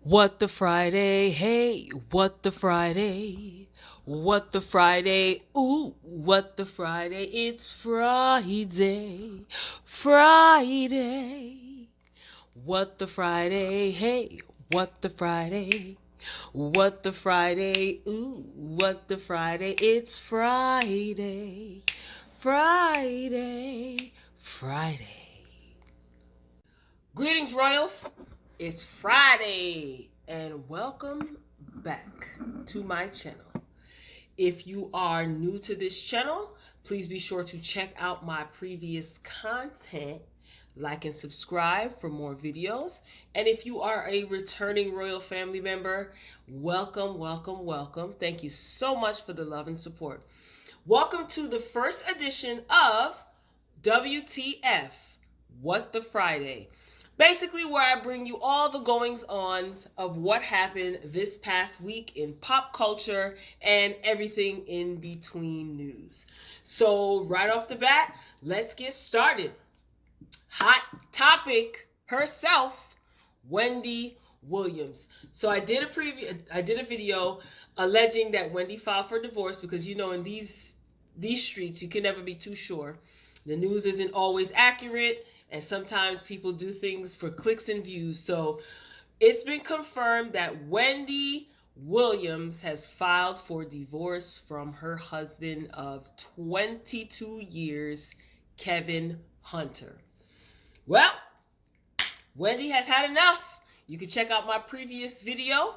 What the Friday, hey, what the Friday, what the Friday, ooh, what the Friday, it's Friday, Friday. What the Friday, hey, what the Friday, what the Friday, ooh, what the Friday, it's Friday, Friday, Friday. Greetings, Royals. It's Friday, and welcome back to my channel. If you are new to this channel, please be sure to check out my previous content, like and subscribe for more videos. And if you are a returning Royal family member, welcome, welcome, welcome. Thank you so much for the love and support. Welcome to the first edition of W.T.F, What the Friday. Basically, where I bring you all the goings-ons of what happened this past week in pop culture and everything in between news. So right off the bat, let's get started. Hot topic herself, Wendy Williams. So I did a video alleging that Wendy filed for divorce because, you know, in these streets you can never be too sure. The news isn't always accurate, and sometimes people do things for clicks and views. So it's been confirmed that Wendy Williams has filed for divorce from her husband of 22 years, Kevin Hunter. Well, Wendy has had enough. You can check out my previous video,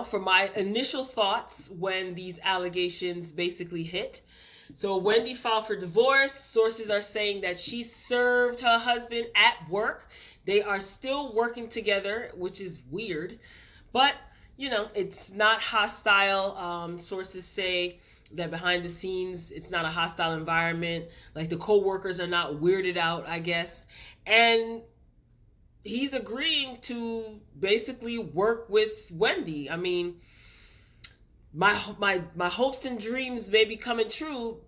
for my initial thoughts when these allegations basically hit. So Wendy filed for divorce. Sources are saying that she served her husband at work. They are still working together, which is weird. But, it's not hostile. Sources say that behind the scenes, it's not a hostile environment. Like, the co-workers are not weirded out, I guess. And he's agreeing to basically work with Wendy. I mean, my hopes and dreams may be coming true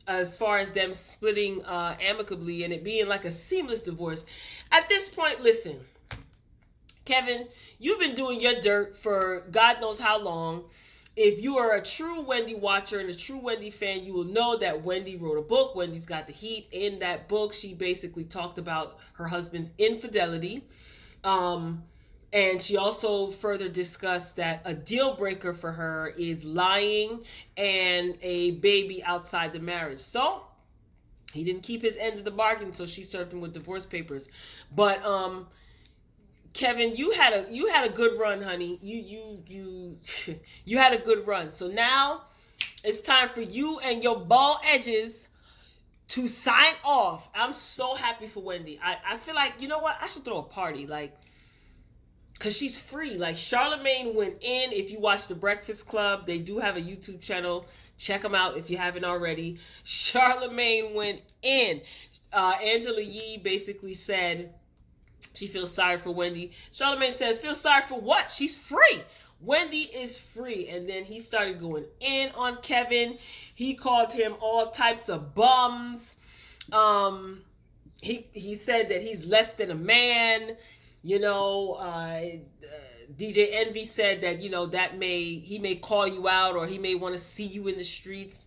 as far as them splitting amicably and it being like a seamless divorce. At this point, listen, Kevin, you've been doing your dirt for God knows how long. If you are a true Wendy watcher and a true Wendy fan, you will know that Wendy wrote a book, Wendy's Got the Heat. In that book, she basically talked about her husband's infidelity. And she also further discussed that a deal breaker for her is lying and a baby outside the marriage. So he didn't keep his end of the bargain, so she served him with divorce papers. But Kevin, you had a good run, honey. You had a good run. So now it's time for you and your bald edges to sign off. I'm so happy for Wendy. I feel like, you know what? I should throw a party, because she's free. Like, Charlemagne went in. If you watch The Breakfast Club, they do have a YouTube channel. Check them out if you haven't already. Charlemagne went in. Angela Yee basically said she feels sorry for Wendy. Charlemagne said, feel sorry for what? She's free. Wendy is free. And then he started going in on Kevin. He called him all types of bums. He said that he's less than a man. DJ Envy said that, he may call you out or he may want to see you in the streets.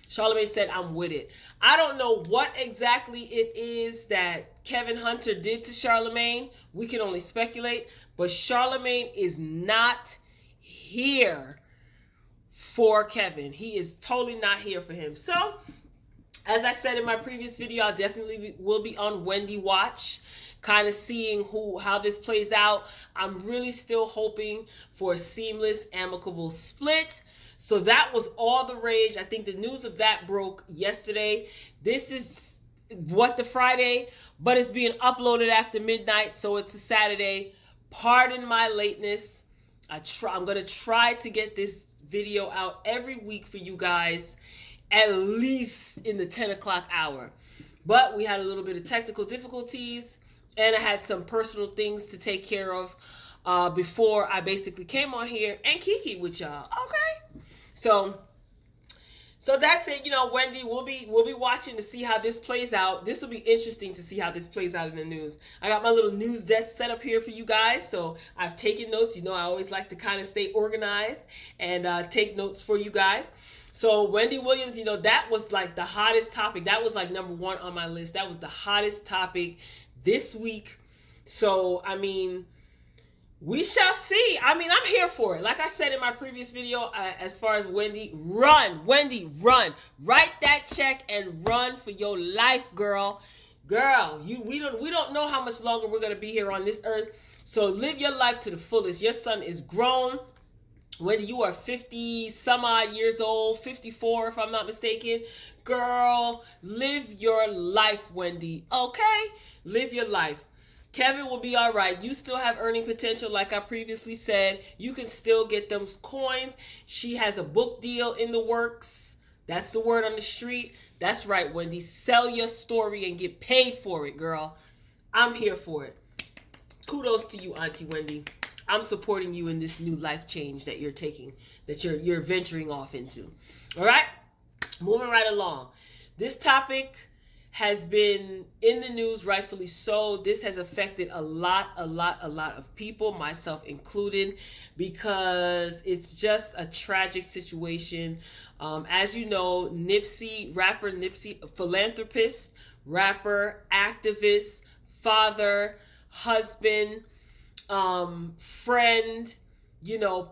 Charlemagne said, I'm with it. I don't know what exactly it is that Kevin Hunter did to Charlemagne. We can only speculate. But Charlemagne is not here for Kevin. He is totally not here for him. So, as I said in my previous video, I definitely will be on Wendy watch, kind of seeing how this plays out. I'm really still hoping for a seamless, amicable split. So that was all the rage. I think the news of that broke yesterday. This is What the Friday, but it's being uploaded after midnight, so it's a Saturday. Pardon my lateness. I'm going to try to get this video out every week for you guys, at least in the 10 o'clock hour. But we had a little bit of technical difficulties, and I had some personal things to take care of before I basically came on here and kiki with y'all. Okay? So So that's it. Wendy, we'll be watching to see how this plays out. This will be interesting to see how this plays out in the news. I got my little news desk set up here for you guys, so I've taken notes. I always like to kind of stay organized and take notes for you guys. So Wendy Williams, that was like the hottest topic. That was like number one on my list. That was the hottest topic this week. So I mean, we shall see. I mean, I'm here for it. Like I said in my previous video, as far as Wendy, Wendy, run. Write that check and run for your life, girl. Girl, we don't know how much longer we're gonna be here on this earth. So live your life to the fullest. Your son is grown. Wendy, you are 50 some odd years old, 54 if I'm not mistaken. Girl, live your life, Wendy. Okay? Live your life. Kevin will be all right. You still have earning potential, like I previously said. You can still get those coins. She has a book deal in the works. That's the word on the street. That's right, Wendy. Sell your story and get paid for it, girl. I'm here for it. Kudos to you, Auntie Wendy. I'm supporting you in this new life change that you're taking, that you're venturing off into. All right? Moving right along. This topic has been in the news, rightfully so. This has affected a lot of people, myself included, because it's just a tragic situation. As you know, rapper Nipsey, philanthropist, rapper, activist, father, husband, friend,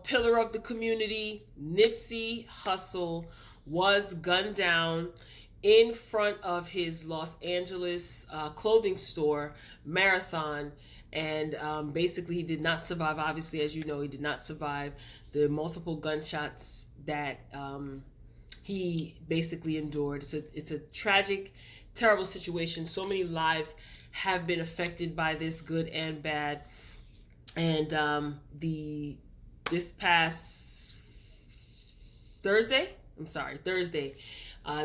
pillar of the community, Nipsey Hustle was gunned down in front of his Los Angeles clothing store, Marathon. And basically he did not survive. Obviously, as you know, he did not survive the multiple gunshots that he basically endured. It's a tragic, terrible situation. So many lives have been affected by this, good and bad. And this past Thursday,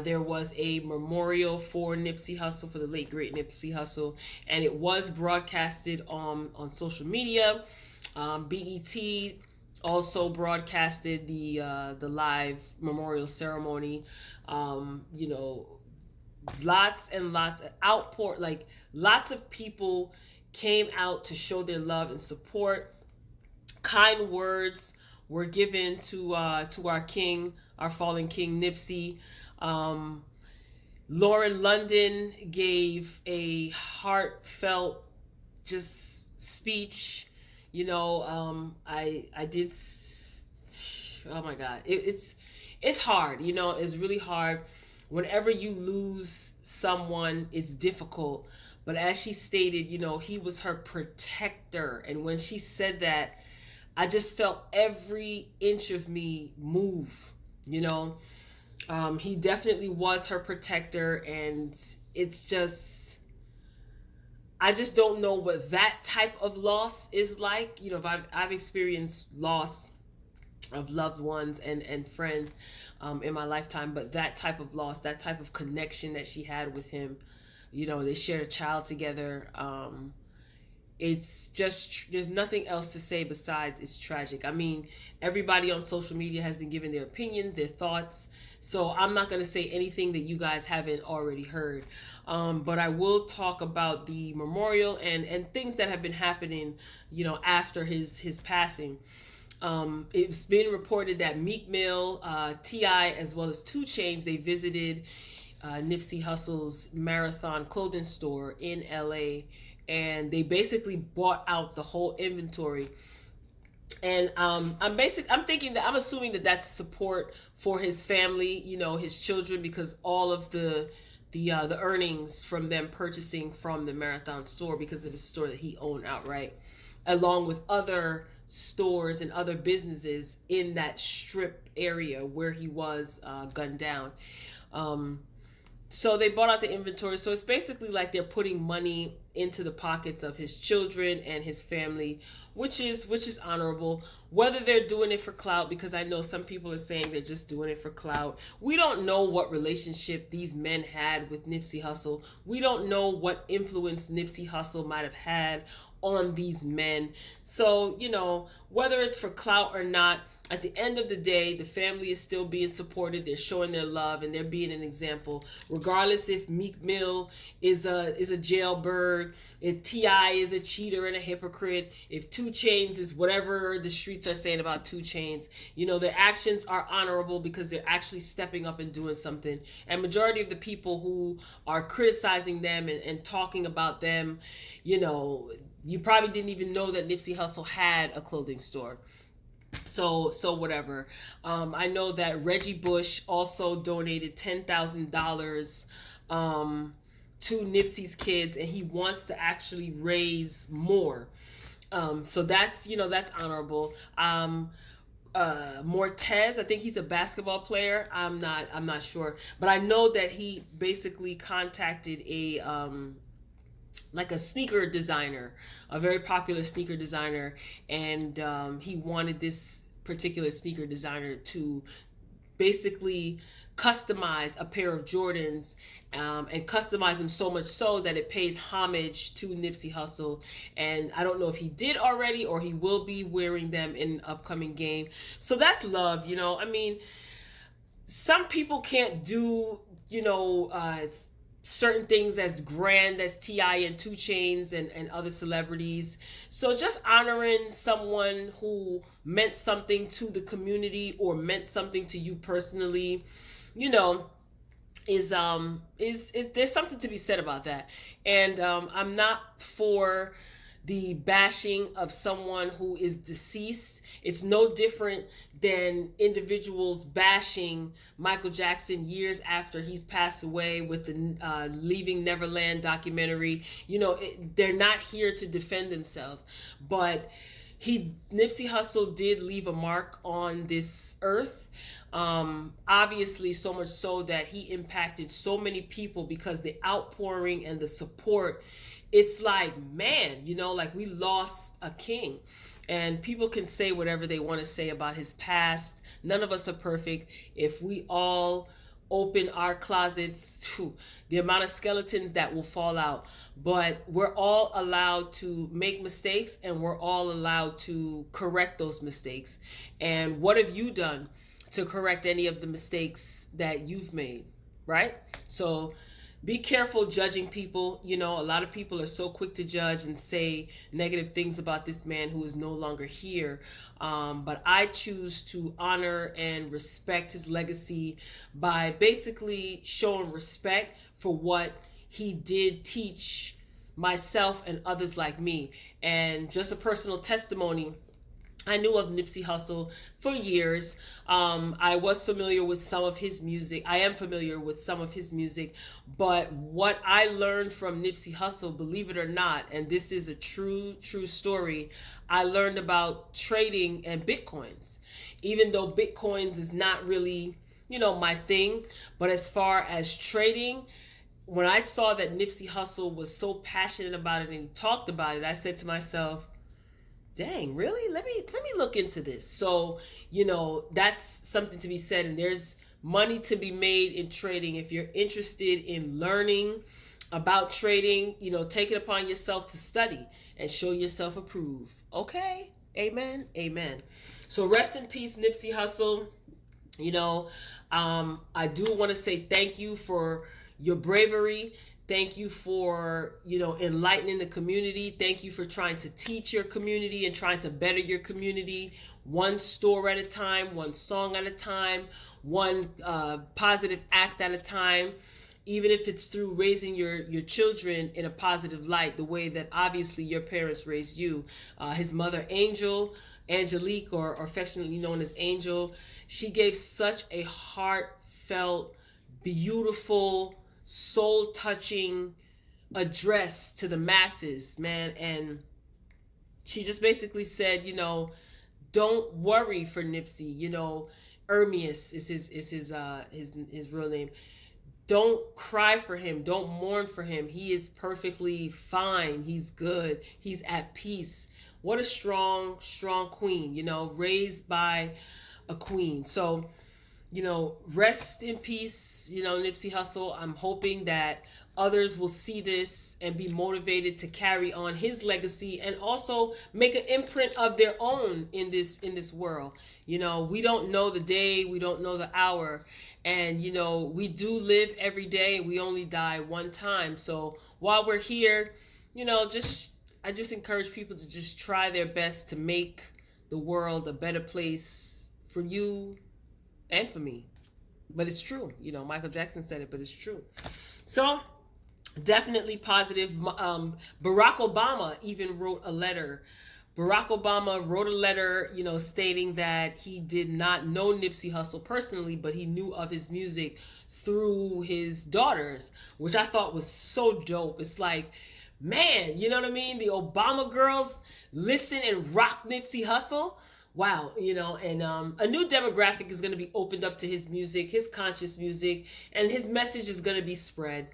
there was a memorial for Nipsey Hustle, for the late great Nipsey Hustle, and it was broadcasted on social media. BET also broadcasted the live memorial ceremony. Lots and lots of outpour, like lots of people came out to show their love and support. Kind words were given to our king, our fallen king Nipsey. Lauren London gave a heartfelt just speech. I did. Oh my God, it's hard. It's really hard. Whenever you lose someone, it's difficult. But as she stated, he was her protector. And when she said that, I just felt every inch of me move, He definitely was her protector. And it's just, I just don't know what that type of loss is like. I've experienced loss of loved ones and friends in my lifetime. But that type of loss, that type of connection that she had with him, they shared a child together. It's just, there's nothing else to say besides it's tragic. I mean, everybody on social media has been giving their opinions, their thoughts. So I'm not going to say anything that you guys haven't already heard. But I will talk about the memorial and things that have been happening, after his passing. It's been reported that Meek Mill, T.I., as well as 2 Chainz, they visited Nipsey Hussle's Marathon clothing store in LA, and they basically bought out the whole inventory. And I'm assuming that that's support for his family, his children, because all of the earnings from them purchasing from the Marathon store, because of the store that he owned outright, along with other stores and other businesses in that strip area where he was gunned down. So they bought out the inventory. So it's basically like they're putting money into the pockets of his children and his family, which is honorable. Whether they're doing it for clout, because I know some people are saying they're just doing it for clout. We don't know what relationship these men had with Nipsey Hussle. We don't know what influence Nipsey Hussle might have had on these men. So, whether it's for clout or not, at the end of the day, the family is still being supported. They're showing their love and they're being an example. Regardless if Meek Mill is a jailbird, if T.I. is a cheater and a hypocrite, if 2 Chainz is whatever the streets are saying about 2 Chainz, their actions are honorable because they're actually stepping up and doing something. And majority of the people who are criticizing them and talking about them, you probably didn't even know that Nipsey Hussle had a clothing store. So whatever. I know that Reggie Bush also donated $10,000 to Nipsey's kids, and he wants to actually raise more. So that's honorable. Mortez, I think he's a basketball player. I'm not sure, but I know that he basically contacted like a sneaker designer, a very popular sneaker designer, and he wanted this particular sneaker designer to basically customize a pair of Jordans, and customize them so much so that it pays homage to Nipsey Hussle. And I don't know if he did already or he will be wearing them in an upcoming game. So that's love. I mean, some people can't do certain things as grand as T.I. and 2 Chainz and other celebrities. So just honoring someone who meant something to the community or meant something to you personally, is there's something to be said about that. And I'm not for the bashing of someone who is deceased. It's no different than individuals bashing Michael Jackson years after he's passed away with the Leaving Neverland documentary. They're not here to defend themselves, but Nipsey Hussle did leave a mark on this earth. Obviously, so much so that he impacted so many people because the outpouring and the support, it's like, man, like we lost a king. And people can say whatever they want to say about his past. None of us are perfect. If we all open our closets, the amount of skeletons that will fall out. But we're all allowed to make mistakes, and we're all allowed to correct those mistakes. And what have you done to correct any of the mistakes that you've made, right? So be careful judging people. A lot of people are so quick to judge and say negative things about this man who is no longer here. But I choose to honor and respect his legacy by basically showing respect for what he did teach myself and others like me. And just a personal testimony, I knew of Nipsey Hussle for years. I was familiar with some of his music. I am familiar with some of his music. But what I learned from Nipsey Hussle, believe it or not, and this is a true story, I learned about trading and Bitcoins. Even though Bitcoins is not really, my thing. But as far as trading, when I saw that Nipsey Hussle was so passionate about it and he talked about it, I said to myself, dang, really? Let me look into this. So, that's something to be said. And there's money to be made in trading. If you're interested in learning about trading, take it upon yourself to study and show yourself approved. Okay? Amen. Amen. So rest in peace, Nipsey Hussle. I do want to say thank you for your bravery. Thank you for, enlightening the community. Thank you for trying to teach your community and trying to better your community, one store at a time, one song at a time, one positive act at a time, even if it's through raising your children in a positive light, the way that obviously your parents raised you. His mother, Angelique, or affectionately known as Angel, she gave such a heartfelt, beautiful, soul-touching address to the masses, man. And she just basically said, don't worry for Nipsey. Ermias is his real name. Don't cry for him. Don't mourn for him. He is perfectly fine. He's good. He's at peace. What a strong queen, raised by a queen. So rest in peace, Nipsey Hussle. I'm hoping that others will see this and be motivated to carry on his legacy and also make an imprint of their own in this world. We don't know the day, we don't know the hour, and we do live every day. We only die one time. So while we're here, I just encourage people to just try their best to make the world a better place for you and for me. But it's true. Michael Jackson said it, but it's true. So definitely positive. Barack Obama even wrote a letter. Barack Obama wrote a letter, stating that he did not know Nipsey Hussle personally, but he knew of his music through his daughters, which I thought was so dope. It's like, man, you know what I mean? The Obama girls listen and rock Nipsey Hussle. Wow, and a new demographic is going to be opened up to his music, his conscious music, and his message is going to be spread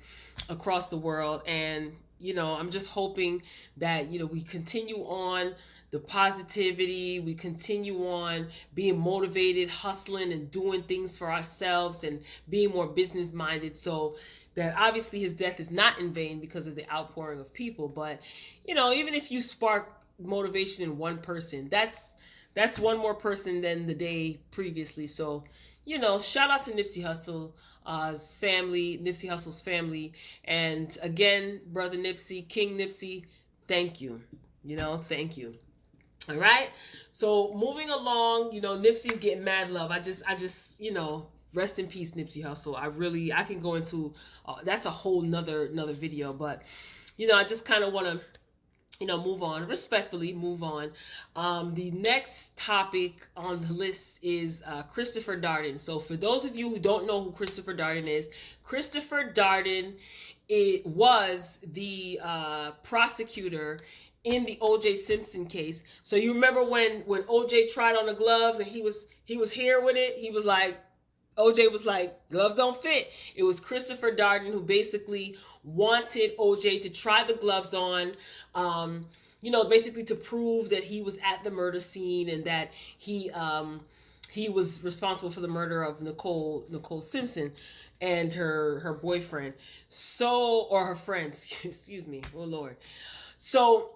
across the world. And, I'm just hoping that, we continue on the positivity, we continue on being motivated, hustling and doing things for ourselves and being more business minded. So that obviously his death is not in vain because of the outpouring of people. But, even if you spark motivation in one person, that's one more person than the day previously. So, shout out to Nipsey Hussle's family, Nipsey Hussle's family. And again, brother Nipsey, King Nipsey, thank you. Thank you. All right. So moving along, Nipsey's getting mad love. I just, rest in peace, Nipsey Hussle. I can go into, that's a whole nother video, but, I just kind of want to, move on, respectfully move on. The next topic on the list is Christopher Darden. So for those of you who don't know who Christopher Darden is, Christopher Darden, it was the prosecutor in the O.J. Simpson case. So you remember when O.J. tried on the gloves and he was here with it. He was like, OJ was like, gloves don't fit. It was Christopher Darden who basically wanted OJ to try the gloves on, basically to prove that he was at the murder scene and that he was responsible for the murder of Nicole Simpson and her boyfriend. Or her friends, excuse me. Oh Lord. So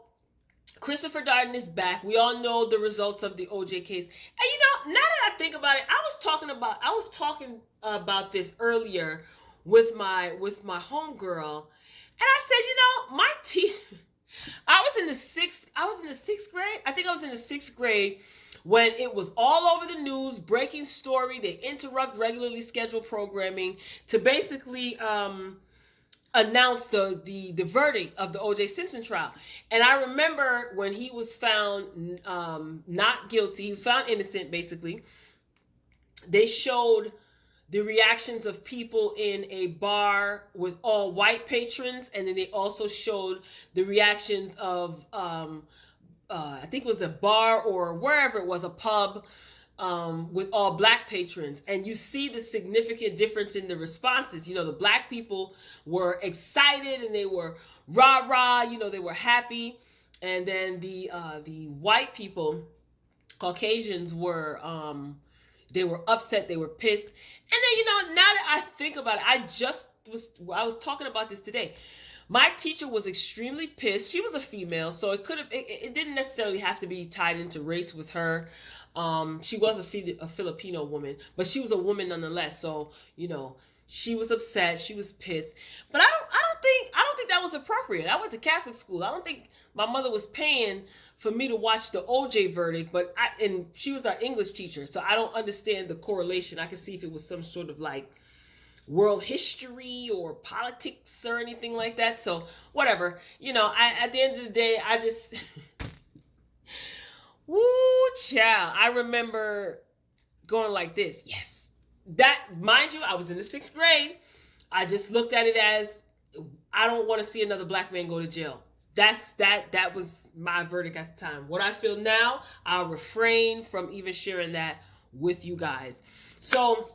Christopher Darden is back. We all know the results of the OJ case. And now that I think about it, I was talking about this earlier with my homegirl, and I said, my teeth. I was in the sixth grade. I think I was in the sixth grade when it was all over the news, breaking story. They interrupt regularly scheduled programming to basically announced the verdict of the O.J. Simpson trial. And I remember when he was found not guilty, he was found innocent basically, they showed the reactions of people in a bar with all white patrons, and then they also showed the reactions of I think it was a bar or wherever it was, a pub, with all black patrons. And you see the significant difference in the responses. The black people were excited and they were rah-rah, they were happy. And then the white people, Caucasians, were they were upset, they were pissed. And then, now that I think about it, I was talking about this today. My teacher was extremely pissed. She was a female, so it didn't necessarily have to be tied into race with her. She was a Filipino woman, but she was a woman nonetheless. So, she was upset, she was pissed. But I don't think that was appropriate. I went to Catholic school. I don't think my mother was paying for me to watch the OJ verdict, and she was our English teacher, so I don't understand the correlation. I could see if it was some sort of like world history or politics or anything like that. So whatever, at the end of the day, I just, woo, child. I remember going like this. Yes, that, mind you, I was in the sixth grade. I just looked at it as, I don't want to see another black man go to jail. That was my verdict at the time. What I feel now, I'll refrain from even sharing that with you guys. So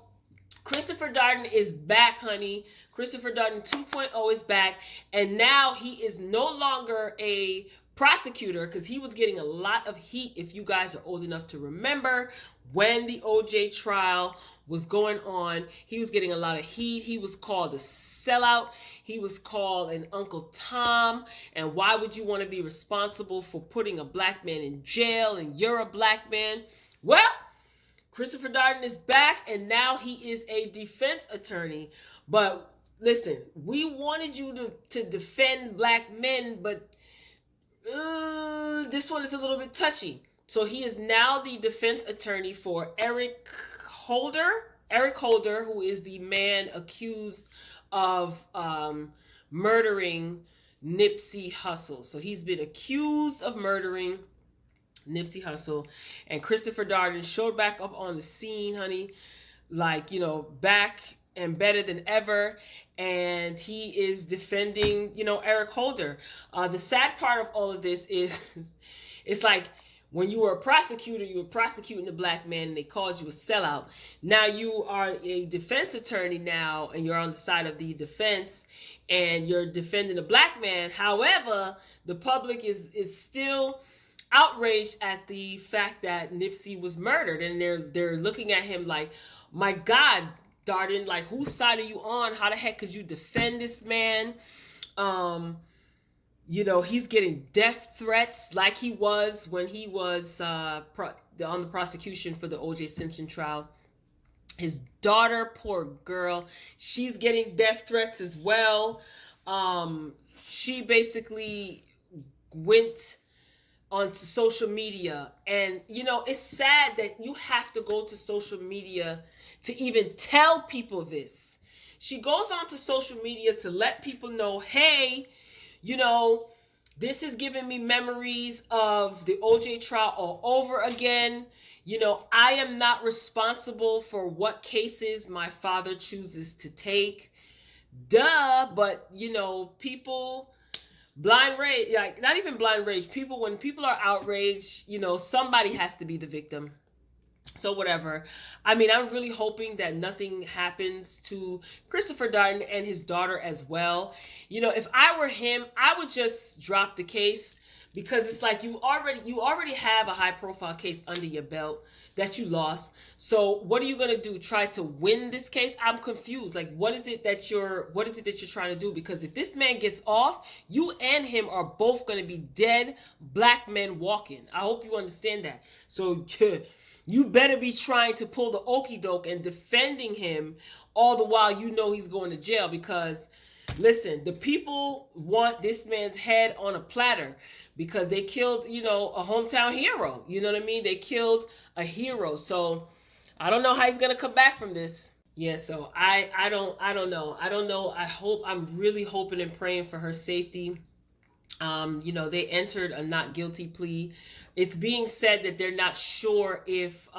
Christopher Darden is back, honey. Christopher Darden 2.0 is back, and now he is no longer a prosecutor, because he was getting a lot of heat, if you guys are old enough to remember, when the OJ trial was going on. He was getting a lot of heat. He was called a sellout. He was called an Uncle Tom. And why would you want to be responsible for putting a black man in jail, and you're a black man? Well, Christopher Darden is back, and now he is a defense attorney. But listen, we wanted you to defend black men, but this one is a little bit touchy. So he is now the defense attorney for Eric Holder, who is the man accused of murdering Nipsey Hustle. So he's been accused of murdering Nipsey Hustle, and Christopher Darden showed back up on the scene, honey, like, back and better than ever. And he is defending, Eric Holder. The sad part of all of this is it's like, when you were a prosecutor, you were prosecuting a black man and they called you a sellout. Now you are a defense attorney now, and you're on the side of the defense and you're defending a black man. However, the public is still outraged at the fact that Nipsey was murdered, and they're looking at him like, my God, Darden, like, whose side are you on? How the heck could you defend this man? He's getting death threats like he was when he was on the prosecution for the O.J. Simpson trial. His daughter, poor girl, she's getting death threats as well. She basically went onto social media, and it's sad that you have to go to social media to even tell people this. She goes onto social media to let people know, hey, this is giving me memories of the OJ trial all over again. I am not responsible for what cases my father chooses to take. Duh, but people, blind rage, like, not even blind rage, people, when people are outraged, somebody has to be the victim. So whatever. I mean, I'm really hoping that nothing happens to Christopher Darden and his daughter as well. If I were him, I would just drop the case, because it's like you already have a high profile case under your belt that you lost. So what are you going to do? Try to win this case? I'm confused. Like, what is it that you're trying to do? Because if this man gets off, you and him are both going to be dead black men walking. I hope you understand that. So you better be trying to pull the okie doke and defending him all the while he's going to jail, because listen, the people want this man's head on a platter, because they killed, a hometown hero. You know what I mean? They killed a hero. So I don't know how he's going to come back from this. Yeah, so I don't know. I'm really hoping and praying for her safety. They entered a not guilty plea. It's being said that they're not sure if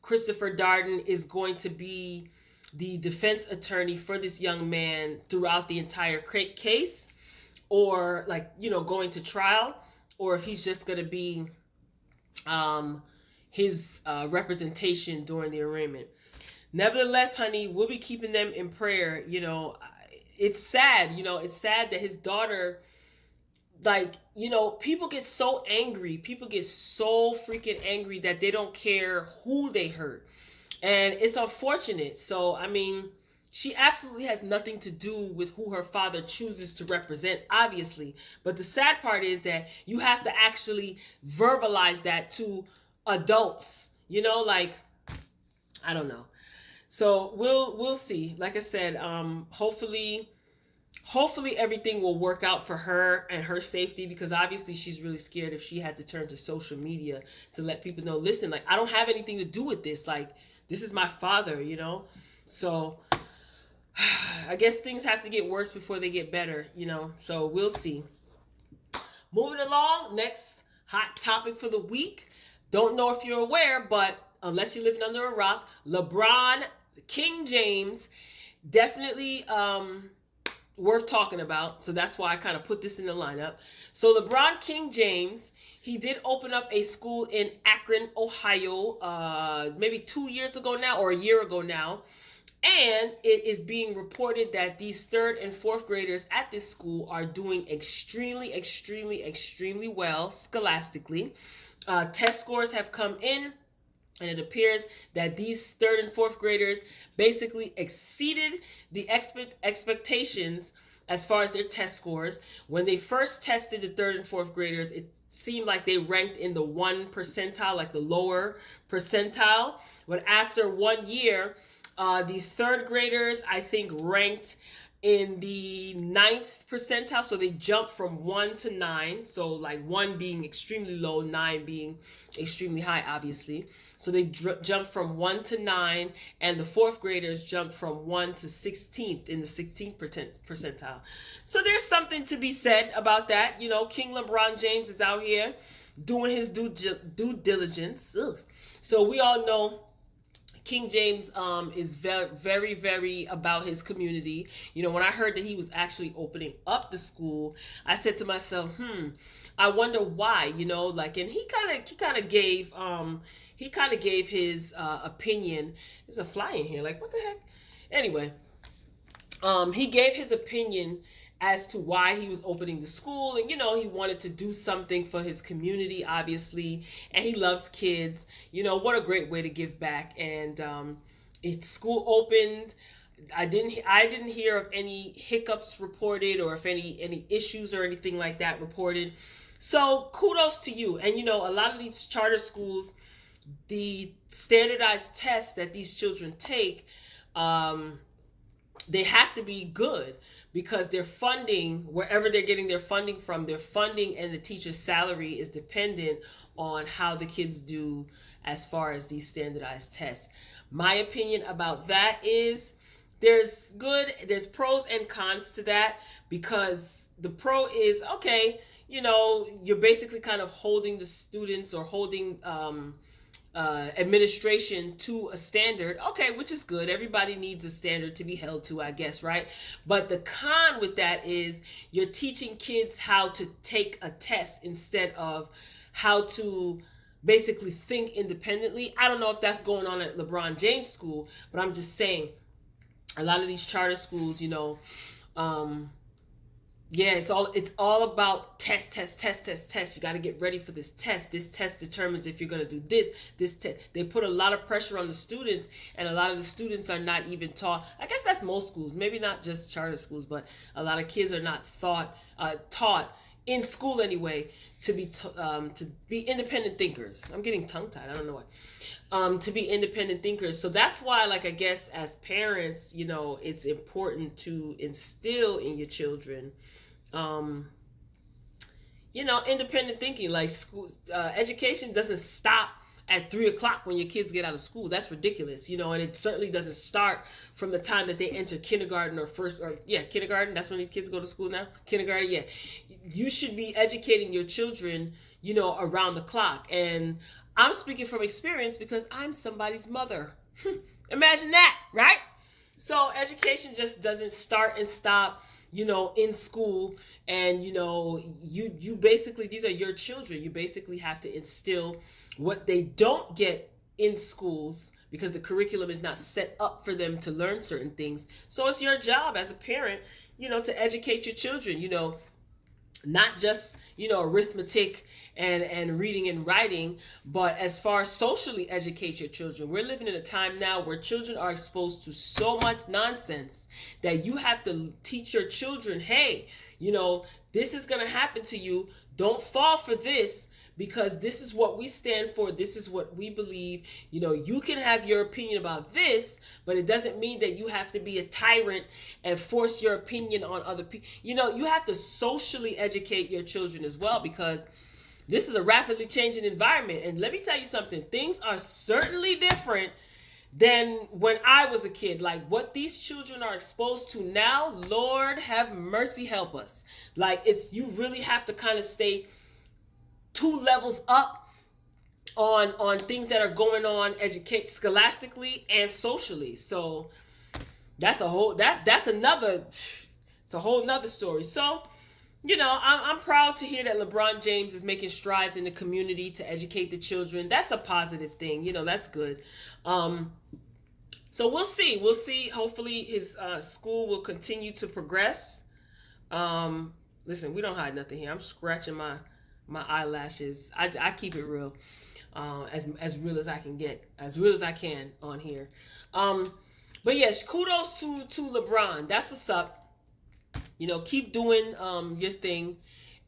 Christopher Darden is going to be the defense attorney for this young man throughout the entire case, or going to trial, or if he's just going to be his representation during the arraignment. Nevertheless, honey, we'll be keeping them in prayer. It's sad. It's sad that his daughter, people get so angry. People get so freaking angry that they don't care who they hurt. And it's unfortunate. So, I mean, she absolutely has nothing to do with who her father chooses to represent, obviously. But the sad part is that you have to actually verbalize that to adults. I don't know. So we'll see. Like I said, hopefully everything will work out for her and her safety, because obviously she's really scared if she had to turn to social media to let people know, listen, I don't have anything to do with this. This is my father, So I guess things have to get worse before they get better, So we'll see. Moving along, next hot topic for the week. Don't know if you're aware, but unless you're living under a rock, LeBron King James, definitely worth talking about. So that's why I kind of put this in the lineup. So LeBron King James, he did open up a school in Akron, Ohio, maybe 2 years ago now, or a year ago now. And it is being reported that these third and fourth graders at this school are doing extremely, extremely, extremely well scholastically. Test scores have come in, and it appears that these third and fourth graders basically exceeded the expectations as far as their test scores. When they first tested the third and fourth graders, it seemed like they ranked in the 1 percentile, like the lower percentile. But after 1 year, the third graders, I think, ranked in the 9th percentile. So they jumped from 1 to 9. So like 1 being extremely low, 9 being extremely high, obviously. So they jumped from 1 to 9, and the fourth graders jumped from 1 to 16th in the 16th percentile. So there's something to be said about that. You know, King LeBron James is out here doing his due diligence. Ugh. So we all know King James is very, very about his community. You know, when I heard that he was actually opening up the school, I said to myself, I wonder why. You know, like, and he kind of gave his opinion. There's a fly in here. Like, what the heck? Anyway, he gave his opinion as to why he was opening the school, and you know, he wanted to do something for his community, obviously, and he loves kids. You know, what a great way to give back. And it's school opened. I didn't hear of any hiccups reported, or if any issues or anything like that reported. So kudos to you. And you know, a lot of these charter schools, the standardized tests that these children take, they have to be good, because their funding, wherever they're getting their funding from, their funding and the teacher's salary is dependent on how the kids do as far as these standardized tests. My opinion about that is there's pros and cons to that, because the pro is, okay, you know, you're basically kind of holding the students, or holding administration to a standard, okay, which is good. Everybody needs a standard to be held to, I guess, right? But the con with that is you're teaching kids how to take a test instead of how to basically think independently. I don't know if that's going on at LeBron James School, but I'm just saying a lot of these charter schools, you know, yeah, it's all about test. You got to get ready for this test. This test determines if you're going to do this test. They put a lot of pressure on the students, and a lot of the students are not even taught. I guess that's most schools, maybe not just charter schools, but a lot of kids are not taught in school anyway to be independent thinkers. I'm getting tongue tied. I don't know why. To be independent thinkers. So that's why, like, I guess as parents, you know, it's important to instill in your children, you know, independent thinking. Like, schools, education doesn't stop at 3:00 when your kids get out of school. That's ridiculous, you know, and it certainly doesn't start from the time that they enter kindergarten kindergarten. That's when these kids go to school now. Kindergarten, yeah. You should be educating your children, you know, around the clock. And I'm speaking from experience because I'm somebody's mother. Imagine that, right? So education just doesn't start and stop, you know, in school. And, you know, you basically, these are your children. You basically have to instill what they don't get in schools, because the curriculum is not set up for them to learn certain things. So it's your job as a parent, you know, to educate your children, you know, not just, you know, arithmetic and reading and writing, but as far as socially educate your children. We're living in a time now where children are exposed to so much nonsense that you have to teach your children, hey, you know, this is going to happen to you. Don't fall for this, because this is what we stand for. This is what we believe. You know, you can have your opinion about this, but it doesn't mean that you have to be a tyrant and force your opinion on other people. You know, you have to socially educate your children as well, because this is a rapidly changing environment. And let me tell you something, things are certainly different than when I was a kid. Like, what these children are exposed to now, Lord have mercy, help us. Like, you really have to kind of stay 2 levels up on things that are going on scholastically and socially. So that's it's a whole nother story. So, you know, I'm proud to hear that LeBron James is making strides in the community to educate the children. That's a positive thing. You know, that's good. So we'll see. We'll see. Hopefully his school will continue to progress. Listen, we don't hide nothing here. I'm scratching my eyelashes. I keep it real, as real as I can get, as real as I can on here. Um, but yes, kudos to LeBron. That's what's up. Keep doing your thing,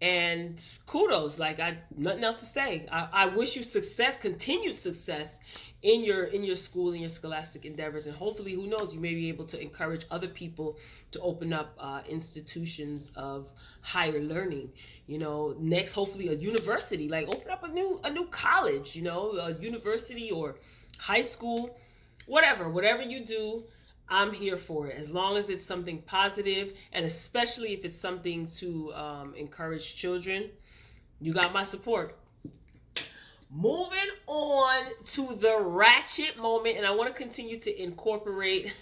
and kudos. Like, I nothing else to say. I wish you success, continued success in your school and your scholastic endeavors, and hopefully, who knows, you may be able to encourage other people to open up institutions of higher learning. Next, hopefully, a university. Like, open up a new college. A university or high school, whatever you do. I'm here for it, as long as it's something positive, and especially if it's something to encourage children. You got my support. Moving on to the ratchet moment, and I want to continue to incorporate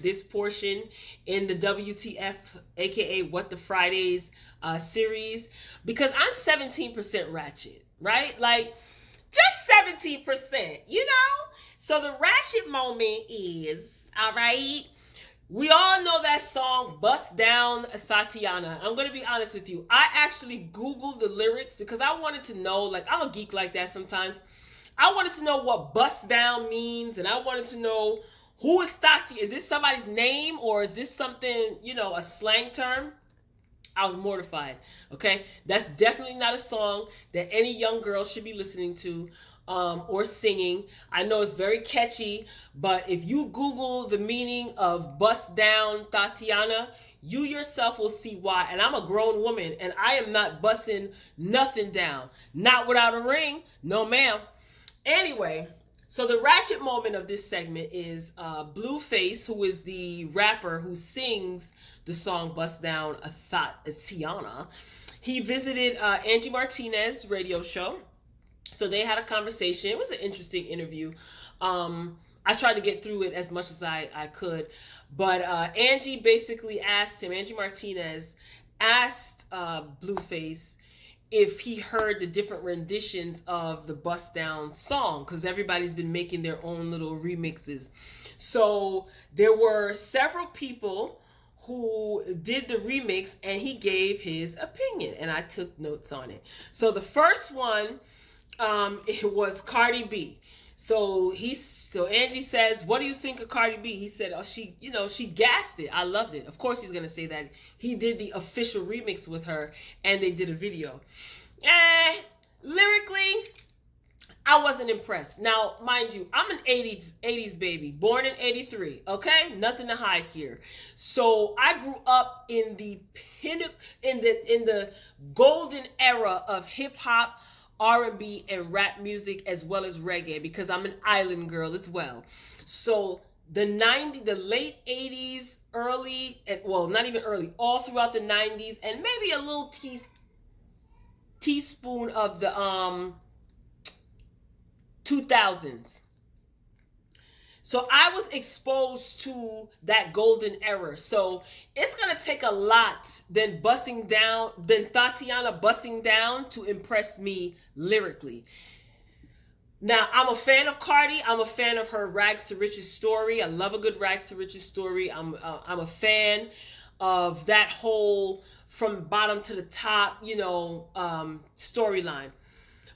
this portion in the WTF, aka What the Fridays series, because I'm 17% ratchet, right? Like, just 17%, So the ratchet moment is, all right, we all know that song, Bust Down Tatiana. I'm going to be honest with you. I actually Googled the lyrics because I wanted to know, like, I'm a geek like that sometimes. I wanted to know what bust down means, and I wanted to know, who is Tati? Is this somebody's name, or is this something, a slang term? I was mortified, okay? That's definitely not a song that any young girl should be listening to or singing. I know it's very catchy, but if you Google the meaning of Bust Down Tatiana, you yourself will see why. And I'm a grown woman, and I am not busting nothing down. Not without a ring. No, ma'am. Anyway, so the ratchet moment of this segment is Blueface, who is the rapper who sings the song Bust Down Tatiana. He visited Angie Martinez's radio show. So they had a conversation. It was an interesting interview. I tried to get through it as much as I could. But Angie Martinez asked Blueface if he heard the different renditions of the Bust Down song, because everybody's been making their own little remixes. So there were several people who did the remix, and he gave his opinion, and I took notes on it. So the first one, it was Cardi B. So Angie says, "What do you think of Cardi B?" He said, "Oh, she gassed it. I loved it." Of course, he's gonna say that he did the official remix with her, and they did a video. Lyrically, I wasn't impressed. Now, mind you, I'm an 80s baby, born in 83. Okay, nothing to hide here. So I grew up in the golden era of hip hop, R&B, and rap music, as well as reggae, because I'm an island girl as well. So the late 80s, not even early, all throughout the 90s, and maybe a little teaspoon of the 2000s. So I was exposed to that golden era. So it's going to take a lot than Tatiana busting down to impress me lyrically. Now, I'm a fan of Cardi. I'm a fan of her Rags to Riches story. I love a good Rags to Riches story. I'm a fan of that whole from bottom to the top, storyline.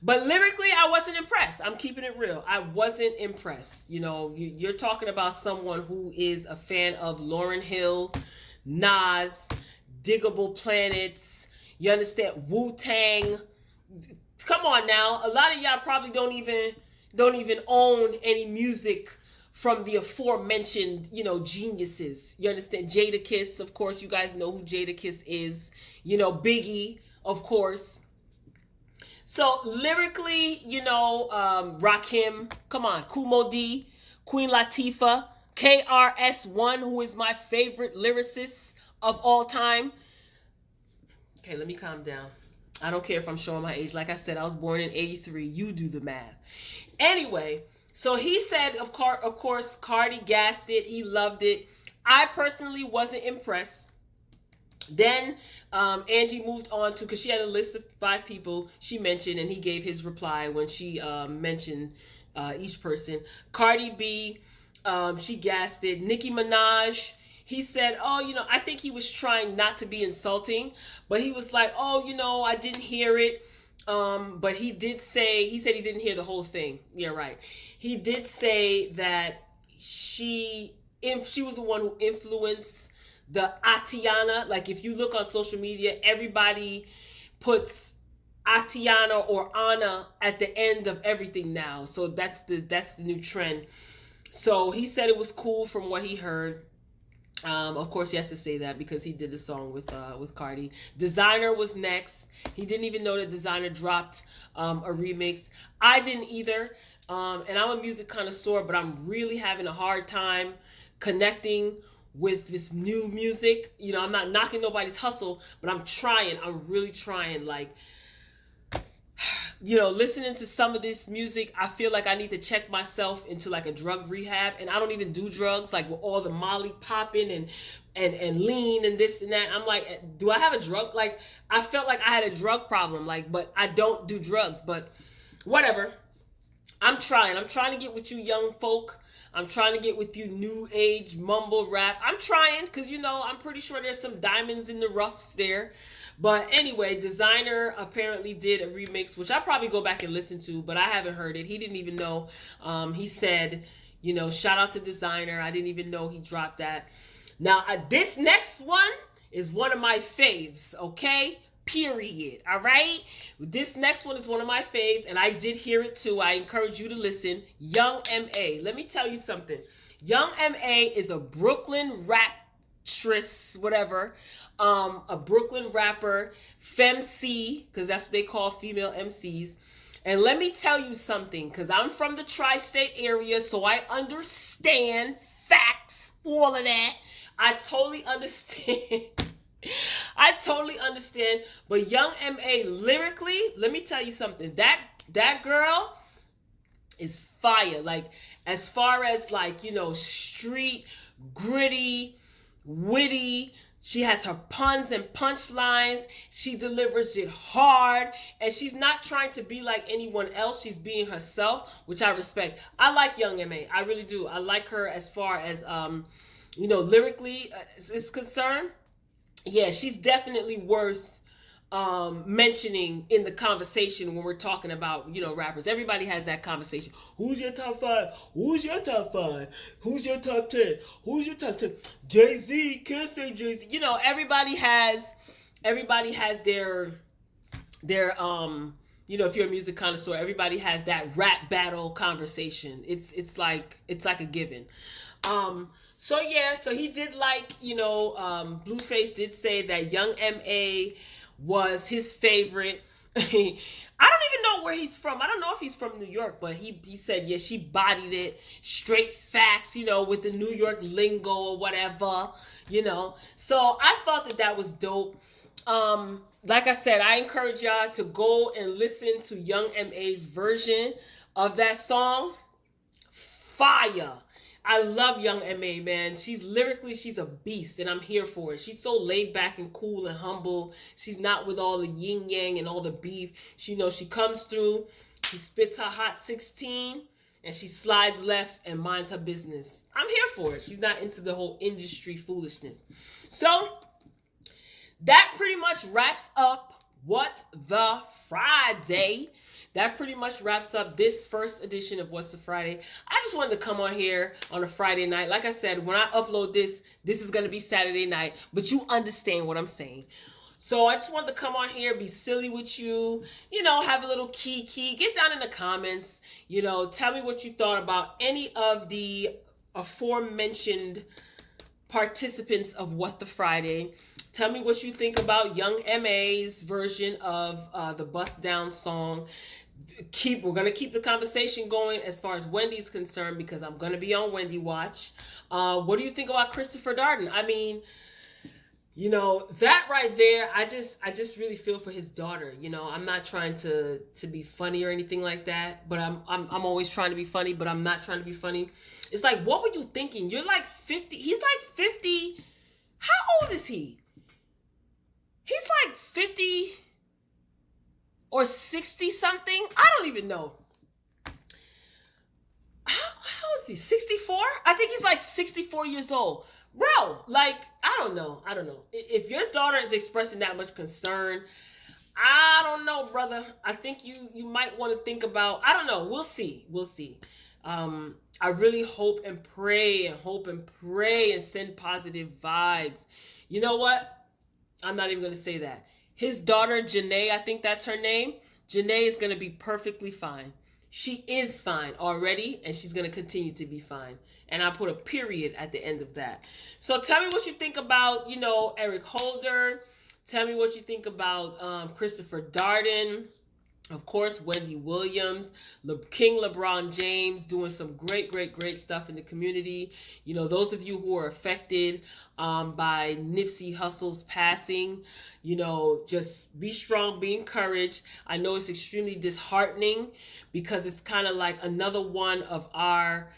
But lyrically, I wasn't impressed. I'm keeping it real. I wasn't impressed. You're talking about someone who is a fan of Lauryn Hill, Nas, Diggable Planets. You understand? Wu-Tang. Come on now. A lot of y'all probably don't even own any music from the aforementioned, geniuses. You understand? Jadakiss, of course. You guys know who Jadakiss is. Biggie, of course. So lyrically, Rakim, come on, Kumo D, Queen Latifah, KRS-One, who is my favorite lyricist of all time. Okay, let me calm down. I don't care if I'm showing my age. Like I said, I was born in 83. You do the math. Anyway, so he said, of course, Cardi gassed it. He loved it. I personally wasn't impressed. Then Angie moved on because she had a list of 5 people she mentioned, and he gave his reply when she mentioned each person. Cardi B, she gassed it. Nicki Minaj, he said, oh, I think he was trying not to be insulting, but he was like, oh, I didn't hear it. But he said he didn't hear the whole thing. Yeah, right. He did say that if she was the one who influenced the Atiana. Like, if you look on social media, everybody puts Atiana or Anna at the end of everything now. So that's the new trend. So he said it was cool from what he heard. Of course, he has to say that because he did the song with Cardi. Designer was next. He didn't even know that Designer dropped a remix. I didn't either. And I'm a music connoisseur, but I'm really having a hard time connecting with this new music. I'm not knocking nobody's hustle, but I'm trying. I'm really trying. Like, listening to some of this music, I feel like I need to check myself into like a drug rehab. And I don't even do drugs, like with all the Molly popping and lean and this and that. I'm like, do I have a drug? Like, I felt like I had a drug problem, like, but I don't do drugs. But whatever. I'm trying to get with you young folk. I'm trying to get with you new age mumble rap. I'm trying because, I'm pretty sure there's some diamonds in the roughs there. But anyway, Designer apparently did a remix, which I'll probably go back and listen to, but I haven't heard it. He didn't even know. He said, shout out to Designer. I didn't even know he dropped that. Now, this next one is one of my faves, okay? Period. All right? This next one is one of my faves, and I did hear it too. I encourage you to listen. Young M.A. Let me tell you something. Young M.A. is a Brooklyn raptress, whatever. A Brooklyn rapper, femc, because that's what they call female MCs. And let me tell you something, because I'm from the tri-state area, so I understand facts, all of that. I totally understand. I totally understand. But Young M.A. lyrically, let me tell you something. That girl is fire. Like, as far as like, street, gritty, witty. She has her puns and punchlines. She delivers it hard. And she's not trying to be like anyone else. She's being herself, which I respect. I like Young M.A. I really do. I like her as far as, lyrically is concerned. Yeah, she's definitely worth mentioning in the conversation when we're talking about, rappers. Everybody has that conversation. Who's your top 5? Who's your top 5? Who's your top 10? Who's your top 10? Jay-Z, can't say Jay-Z. Everybody has their if you're a music connoisseur, everybody has that rap battle conversation. It's like a given. So he did Blueface did say that Young M.A. was his favorite. I don't even know where he's from. I don't know if he's from New York, but he said, yeah, she bodied it. Straight facts, with the New York lingo or whatever, So I thought that was dope. Like I said, I encourage y'all to go and listen to Young M.A.'s version of that song. Fire. I love Young M.A., man. She's a beast, and I'm here for it. She's so laid back and cool and humble. She's not with all the yin yang and all the beef. She comes through, she spits her hot 16, and she slides left and minds her business. I'm here for it. She's not into the whole industry foolishness. So, that pretty much wraps up What the Friday. That pretty much wraps up this first edition of What's the Friday. I just wanted to come on here on a Friday night. Like I said, when I upload this is going to be Saturday night, but you understand what I'm saying. So I just wanted to come on here, be silly with you, have a little kiki. Get down in the comments, tell me what you thought about any of the aforementioned participants of What the Friday. Tell me what you think about Young M.A.'s version of the Bust Down song. We're going to keep the conversation going as far as Wendy's concerned, because I'm going to be on Wendy Watch. What do you think about Christopher Darden? I mean, that right there, I just really feel for his daughter. I'm not trying to be funny or anything like that, but I'm always trying to be funny, but I'm not trying to be funny. It's like, what were you thinking? You're like 50. He's like 50. How old is he? He's like 50 or 60 something. I don't even know. he, 64? I think he's like 64 years old. Bro, like, I don't know. If your daughter is expressing that much concern, I don't know, brother. I think you might want to think about, I don't know. We'll see. I really hope and pray and send positive vibes. You know what? I'm not even going to say that. His daughter, Janae, I think that's her name. Janae is going to be perfectly fine. She is fine already, and she's going to continue to be fine. And I put a period at the end of that. So tell me what you think about, Eric Holder. Tell me what you think about Christopher Darden. Of course, Wendy Williams, King LeBron James doing some great stuff in the community. Those of you who are affected by Nipsey Hussle's passing, just be strong, be encouraged. I know it's extremely disheartening because it's kind of like another one of our,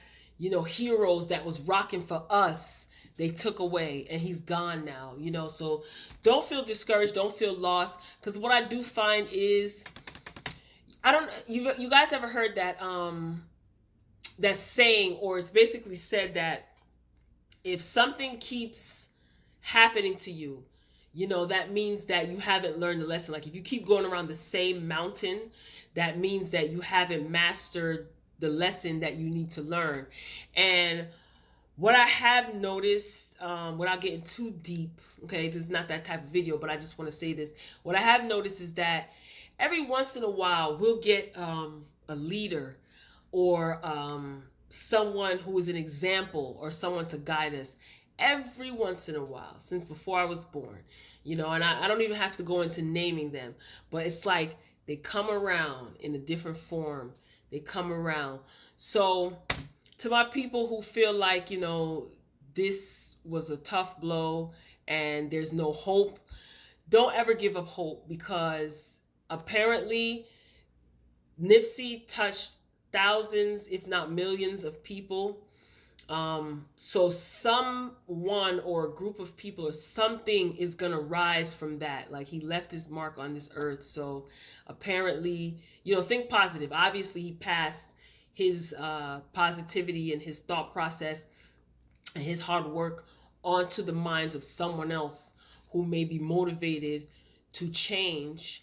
heroes that was rocking for us. They took away and he's gone now, so don't feel discouraged. Don't feel lost. Because what I do find is, you guys ever heard that that saying, or it's basically said that if something keeps happening to you, that means that you haven't learned the lesson. Like if you keep going around the same mountain, that means that you haven't mastered the lesson that you need to learn. And what I have noticed, without getting too deep, okay, this is not that type of video, but I just want to say this. What I have noticed is that every once in a while, we'll get a leader or someone who is an example or someone to guide us every once in a while, since before I was born, and I don't even have to go into naming them, but it's like they come around in a different form. They come around. So to my people who feel like, this was a tough blow and there's no hope, don't ever give up hope, because apparently Nipsey touched thousands, if not millions of people. So someone or a group of people or something is going to rise from that. Like he left his mark on this earth. So apparently, think positive. Obviously he passed his positivity and his thought process and his hard work onto the minds of someone else who may be motivated to change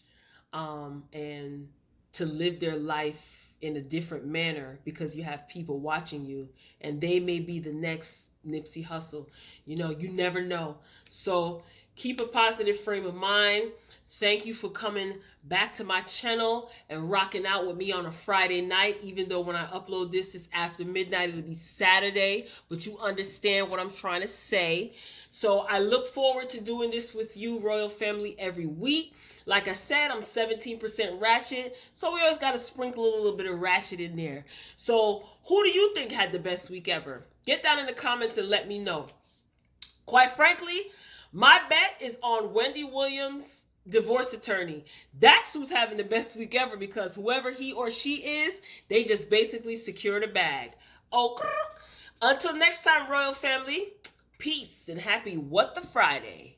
and to live their life in a different manner, because you have people watching you and they may be the next Nipsey Hussle. You never know. So keep a positive frame of mind. Thank you for coming back to my channel and rocking out with me on a Friday night. Even though when I upload this, it's after midnight, it'll be Saturday, but you understand what I'm trying to say. So I look forward to doing this with you, Royal Family, every week. Like I said, I'm 17% ratchet, so we always got to sprinkle a little bit of ratchet in there. So who do you think had the best week ever? Get down in the comments and let me know. Quite frankly, my bet is on Wendy Williams, divorce attorney. That's who's having the best week ever, because whoever he or she is, they just basically secured a bag. Oh, until next time, Royal Family, peace and happy What the Friday.